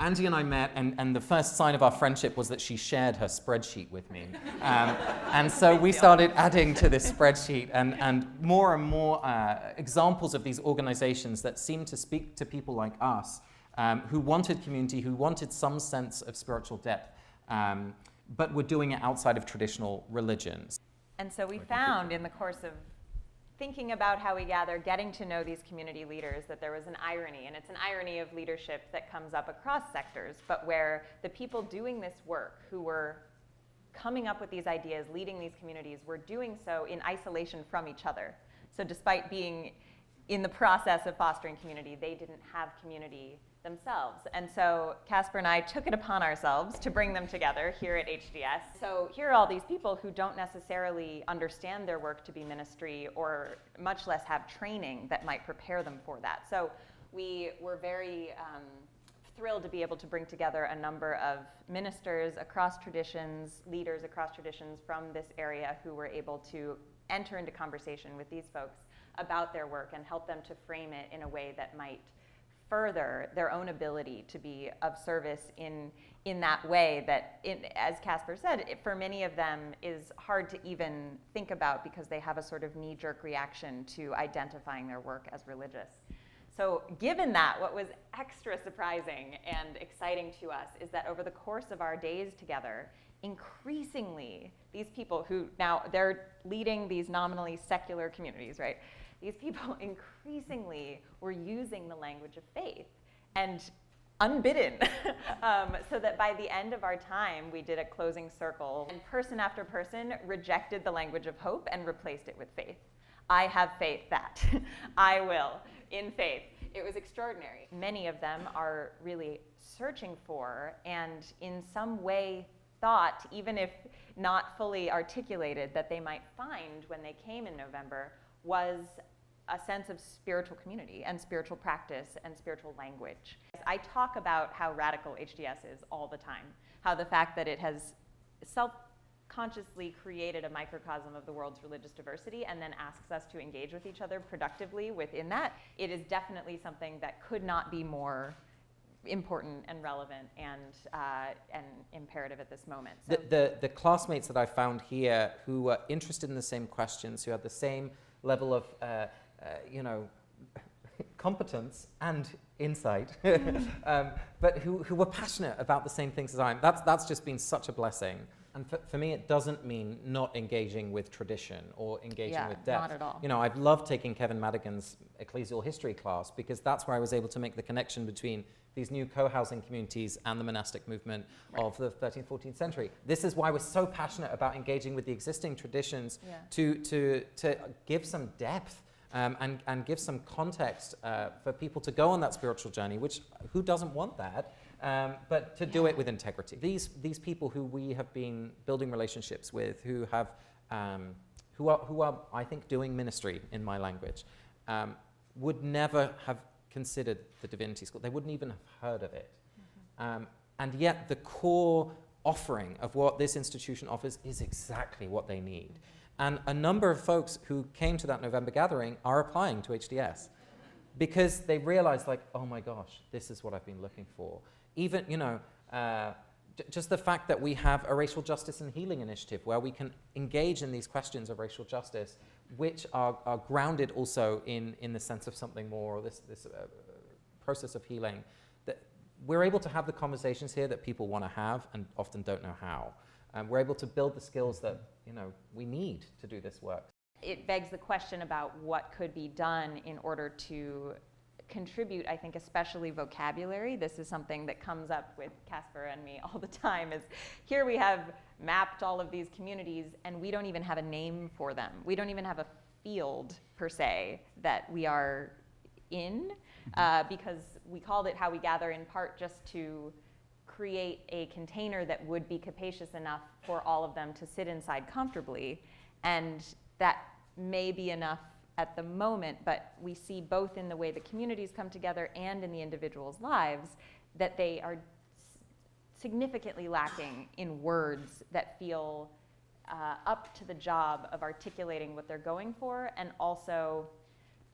Angie and I met, and the first sign of our friendship was that she shared her spreadsheet with me. And so we started adding to this spreadsheet and more examples of these organizations that seemed to speak to people like us, who wanted community, who wanted some sense of spiritual depth, but were doing it outside of traditional religions. And so we found in the course of thinking about how we gather, getting to know these community leaders, that there was an irony, and it's an irony of leadership that comes up across sectors, but where the people doing this work, who were coming up with these ideas, leading these communities, were doing so in isolation from each other. So despite being in the process of fostering community, they didn't have community themselves. And so Casper and I took it upon ourselves to bring them together here at HDS. So here are all these people who don't necessarily understand their work to be ministry, or much less have training that might prepare them for that. So we were very thrilled to be able to bring together a number of ministers across traditions, leaders across traditions from this area, who were able to enter into conversation with these folks about their work and help them to frame it in a way that might further their own ability to be of service in that way that, as Casper said, for many of them is hard to even think about, because they have a sort of knee-jerk reaction to identifying their work as religious. So given that, what was extra surprising and exciting to us is that over the course of our days together, increasingly, these people who now they're leading these nominally secular communities, right? These people increasingly were using the language of faith, and unbidden. So that by the end of our time, we did a closing circle, and person after person rejected the language of hope and replaced it with faith. I have faith that I will, in faith. It was extraordinary. Many of them are really searching for, and in some way thought, even if not fully articulated, that they might find when they came in November, was a sense of spiritual community and spiritual practice and spiritual language. I talk about how radical HDS is all the time, how the fact that it has self-consciously created a microcosm of the world's religious diversity and then asks us to engage with each other productively within that. It is definitely something that could not be more important and relevant and imperative at this moment. So The classmates that I found here who were interested in the same questions, who had the same level of competence and insight, but who were passionate about the same things as I am. That's just been such a blessing. And for me, it doesn't mean not engaging with tradition or engaging with depth. Not at all. You know, I've loved taking Kevin Madigan's ecclesial history class, because that's where I was able to make the connection between these new co-housing communities and the monastic movement of the 13th, 14th century. This is why we're so passionate about engaging with the existing traditions to give some depth and give some context for people to go on that spiritual journey, which who doesn't want that? But to do it with integrity. These people who we have been building relationships with, who have, who are, I think, doing ministry in my language, would never have considered the Divinity School. They wouldn't even have heard of it. And yet the core offering of what this institution offers is exactly what they need. And a number of folks who came to that November gathering are applying to HDS because they realize, like, oh my gosh, this is what I've been looking for. Even, just the fact that we have a racial justice and healing initiative where we can engage in these questions of racial justice, which are grounded also in the sense of something more, this process of healing, that we're able to have the conversations here that people want to have and often don't know how. We're able to build the skills that we need to do this work. It begs the question about what could be done in order to contribute, I think, especially vocabulary. This is something that comes up with Casper and me all the time, is here we have mapped all of these communities and we don't even have a name for them. We don't even have a field, per se, that we are in, because we called it How We Gather in part just to create a container that would be capacious enough for all of them to sit inside comfortably. And that may be enough at the moment, but we see both in the way the communities come together and in the individuals' lives that they are significantly lacking in words that feel up to the job of articulating what they're going for, and also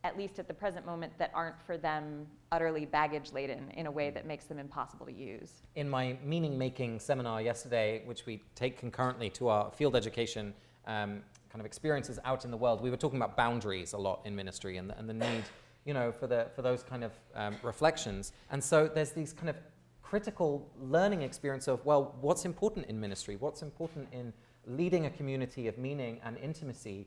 at least at the present moment, that aren't for them utterly baggage laden in a way that makes them impossible to use. In my meaning making seminar yesterday, which we take concurrently to our field education kind of experiences out in the world, we were talking about boundaries a lot in ministry and the need, you know, for those kind of reflections. And so there's these kind of critical learning experience of, well, what's important in ministry? What's important in leading a community of meaning and intimacy,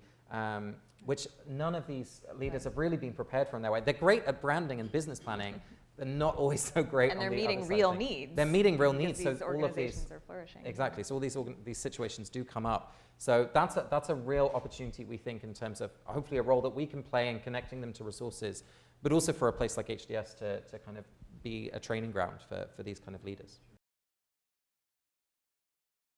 which none of these leaders have really been prepared for in their way. They're great at branding and business planning. They're not always so great. And they're on the meeting other side real of things. needs. They're meeting real needs. These So all of these organizations are flourishing. Exactly. So all these situations do come up. So that's a real opportunity, we think, in terms of hopefully a role that we can play in connecting them to resources, but also for a place like HDS to kind of be a training ground for these kind of leaders.